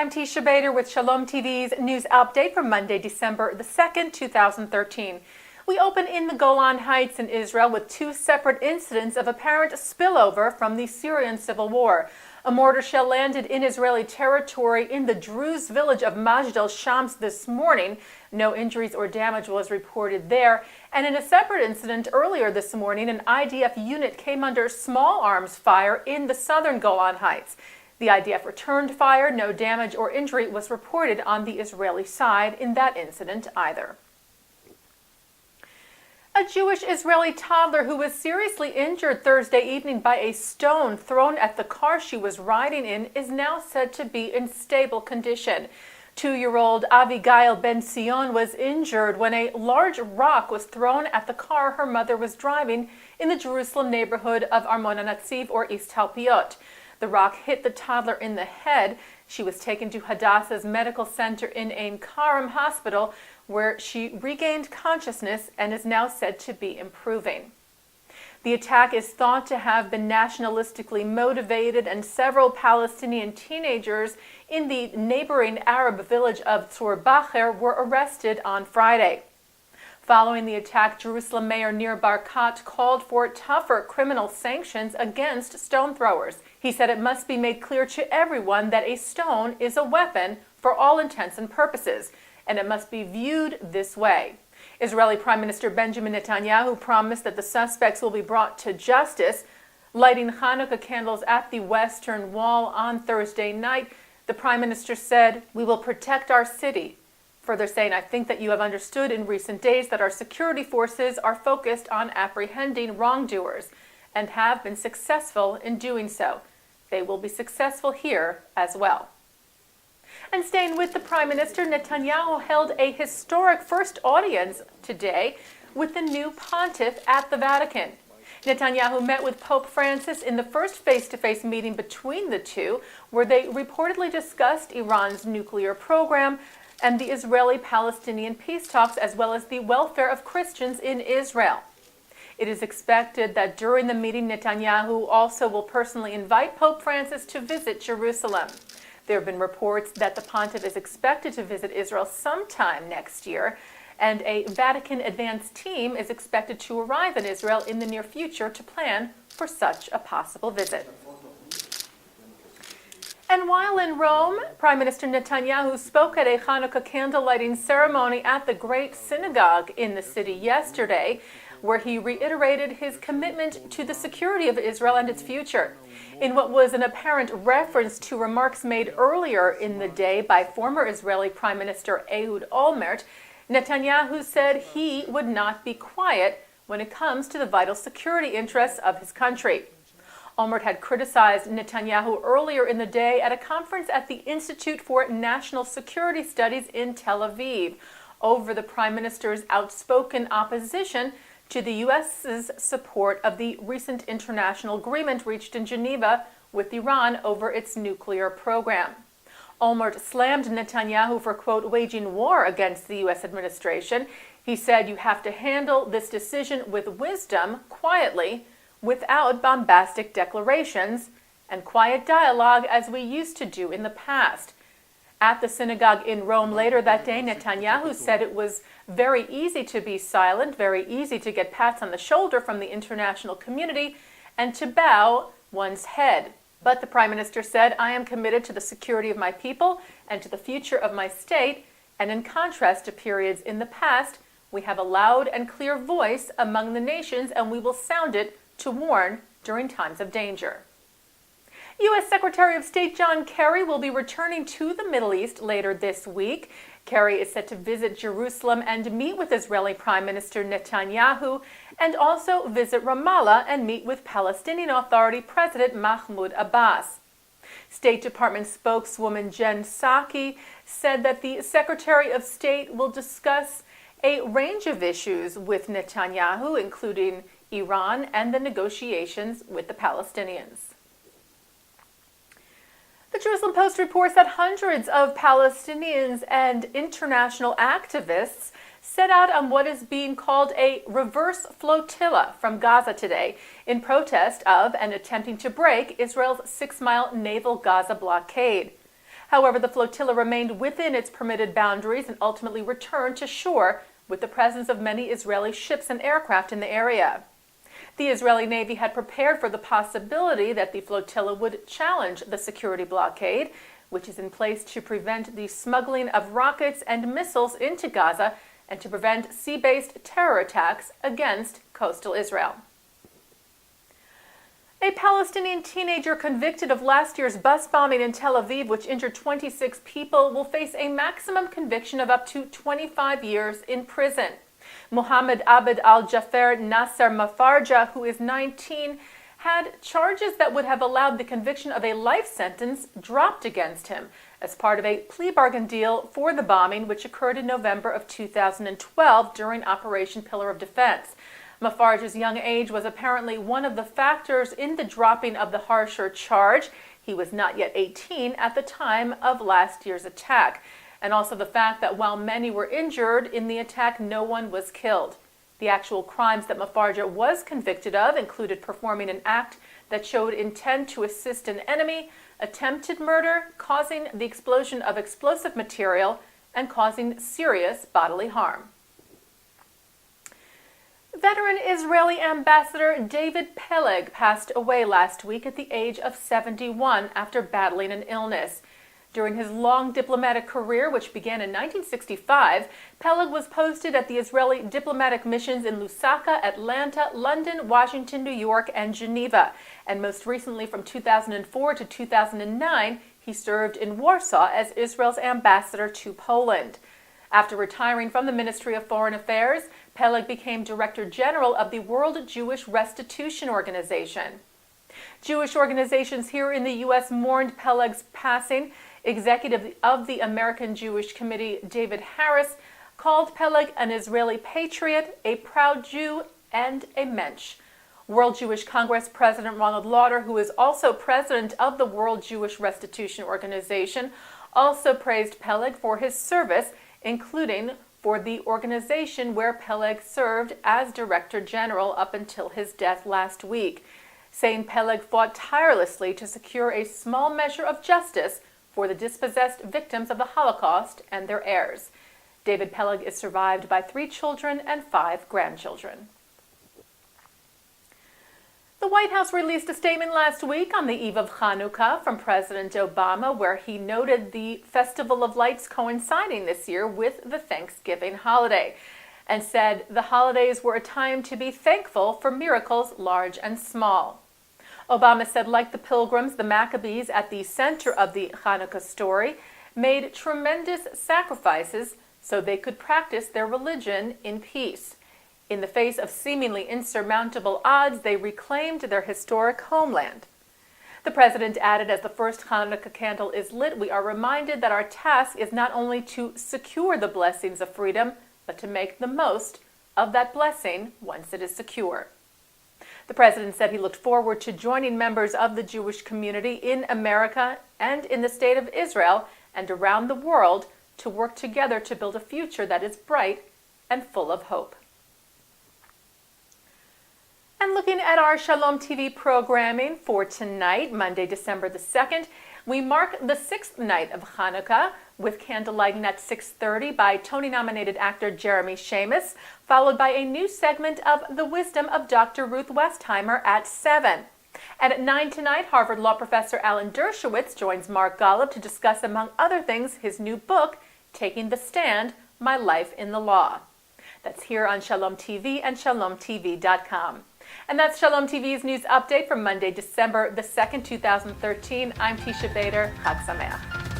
I'm Teisha Bader with Shalom TV's news update for Monday, December the 2nd, 2013. We open in the Golan Heights in Israel with two separate incidents of apparent spillover from the Syrian civil war. A mortar shell landed in Israeli territory in the Druze village of Majd al-Shams this morning. No injuries or damage was reported there. And in a separate incident earlier this morning, an IDF unit came under small arms fire in the southern Golan Heights. The IDF returned fire. No damage or injury was reported on the Israeli side in that incident either. A Jewish Israeli toddler who was seriously injured Thursday evening by a stone thrown at the car she was riding in is now said to be in stable condition. 2-year-old Avigail Ben-Sion was injured when a large rock was thrown at the car her mother was driving in the Jerusalem neighborhood of Armon HaNatziv or East Talpiot. The rock hit the toddler in the head. She was taken to Hadassah's medical center in Ein Karim Hospital, where she regained consciousness and is now said to be improving. The attack is thought to have been nationalistically motivated, and several Palestinian teenagers in the neighboring Arab village of Tzur Bacher were arrested on Friday. Following the attack, Jerusalem Mayor Nir Barkat called for tougher criminal sanctions against stone throwers. He said it must be made clear to everyone that a stone is a weapon for all intents and purposes, and it must be viewed this way. Israeli Prime Minister Benjamin Netanyahu promised that the suspects will be brought to justice. Lighting Hanukkah candles at the Western Wall on Thursday night, the Prime Minister said, "We will protect our city." Further saying, "I think that you have understood in recent days that our security forces are focused on apprehending wrongdoers and have been successful in doing so. They will be successful here as well." And staying with the Prime Minister, Netanyahu held a historic first audience today with the new pontiff at the Vatican. Netanyahu met with Pope Francis in the first face-to-face meeting between the two, where they reportedly discussed Iran's nuclear program and the Israeli-Palestinian peace talks, as well as the welfare of Christians in Israel. It is expected that during the meeting, Netanyahu also will personally invite Pope Francis to visit Jerusalem. There have been reports that the pontiff is expected to visit Israel sometime next year, and a Vatican advance team is expected to arrive in Israel in the near future to plan for such a possible visit. And while in Rome, Prime Minister Netanyahu spoke at a Hanukkah candle lighting ceremony at the Great Synagogue in the city yesterday, where he reiterated his commitment to the security of Israel and its future. In what was an apparent reference to remarks made earlier in the day by former Israeli Prime Minister Ehud Olmert, Netanyahu said he would not be quiet when it comes to the vital security interests of his country. Olmert had criticized Netanyahu earlier in the day at a conference at the Institute for National Security Studies in Tel Aviv over the Prime Minister's outspoken opposition to the U.S.'s support of the recent international agreement reached in Geneva with Iran over its nuclear program. Olmert slammed Netanyahu for, quote, waging war against the U.S. administration. He said, "You have to handle this decision with wisdom, quietly, without bombastic declarations, and quiet dialogue as we used to do in the past." At the synagogue in Rome later that day, Netanyahu said it was very easy to be silent, very easy to get pats on the shoulder from the international community, and to bow one's head. But the Prime Minister said, "I am committed to the security of my people and to the future of my state, and in contrast to periods in the past, we have a loud and clear voice among the nations, and we will sound it to warn during times of danger." U.S. Secretary of State John Kerry will be returning to the Middle East later this week. Kerry is set to visit Jerusalem and meet with Israeli Prime Minister Netanyahu, and also visit Ramallah and meet with Palestinian Authority President Mahmoud Abbas. State Department spokeswoman Jen Psaki said that the Secretary of State will discuss a range of issues with Netanyahu, including Iran and the negotiations with the Palestinians. The Jerusalem Post reports that hundreds of Palestinians and international activists set out on what is being called a reverse flotilla from Gaza today in protest of and attempting to break Israel's 6-mile naval Gaza blockade. However, the flotilla remained within its permitted boundaries and ultimately returned to shore with the presence of many Israeli ships and aircraft in the area. The Israeli Navy had prepared for the possibility that the flotilla would challenge the security blockade, which is in place to prevent the smuggling of rockets and missiles into Gaza and to prevent sea-based terror attacks against coastal Israel. A Palestinian teenager convicted of last year's bus bombing in Tel Aviv, which injured 26 people, will face a maximum conviction of up to 25 years in prison. Mohammed Abed al-Jafer Nasser Mafarja, who is 19, had charges that would have allowed the conviction of a life sentence dropped against him as part of a plea bargain deal for the bombing, which occurred in November of 2012 during Operation Pillar of Defense. Mafarja's young age was apparently one of the factors in the dropping of the harsher charge. He was not yet 18 at the time of last year's attack. And also the fact that while many were injured in the attack, no one was killed. The actual crimes that Mafarja was convicted of included performing an act that showed intent to assist an enemy, attempted murder, causing the explosion of explosive material, and causing serious bodily harm. Veteran Israeli Ambassador David Peleg passed away last week at the age of 71 after battling an illness. During his long diplomatic career, which began in 1965, Peleg was posted at the Israeli diplomatic missions in Lusaka, Atlanta, London, Washington, New York, and Geneva. And most recently, from 2004 to 2009, he served in Warsaw as Israel's ambassador to Poland. After retiring from the Ministry of Foreign Affairs, Peleg became Director General of the World Jewish Restitution Organization. Jewish organizations here in the U.S. mourned Peleg's passing. Executive of the American Jewish Committee, David Harris, called Peleg an Israeli patriot, a proud Jew, and a mensch. World Jewish Congress President Ronald Lauder, who is also president of the World Jewish Restitution Organization, also praised Peleg for his service, including for the organization where Peleg served as Director General up until his death last week, saying Peleg fought tirelessly to secure a small measure of justice for the dispossessed victims of the Holocaust and their heirs. David Peleg is survived by 3 children and 5 grandchildren. The White House released a statement last week on the eve of Hanukkah from President Obama, where he noted the Festival of Lights coinciding this year with the Thanksgiving holiday, and said the holidays were a time to be thankful for miracles large and small. Obama said, like the pilgrims, the Maccabees at the center of the Hanukkah story made tremendous sacrifices so they could practice their religion in peace. In the face of seemingly insurmountable odds, they reclaimed their historic homeland. The president added, as the first Hanukkah candle is lit, we are reminded that our task is not only to secure the blessings of freedom, but to make the most of that blessing once it is secure. The president said he looked forward to joining members of the Jewish community in America and in the state of Israel and around the world to work together to build a future that is bright and full of hope. And looking at our Shalom TV programming for tonight, Monday, December the 2nd, we mark the 6th night of Hanukkah with candlelighting at 6:30 by Tony-nominated actor Jeremy Shamus, followed by a new segment of The Wisdom of Dr. Ruth Westheimer at 7. And at 9 tonight, Harvard law professor Alan Dershowitz joins Mark Golub to discuss, among other things, his new book, Taking the Stand, My Life in the Law. That's here on Shalom TV and ShalomTV.com. And that's Shalom TV's news update for Monday, December the 2nd, 2013. I'm Teisha Bader. Chag Sameach.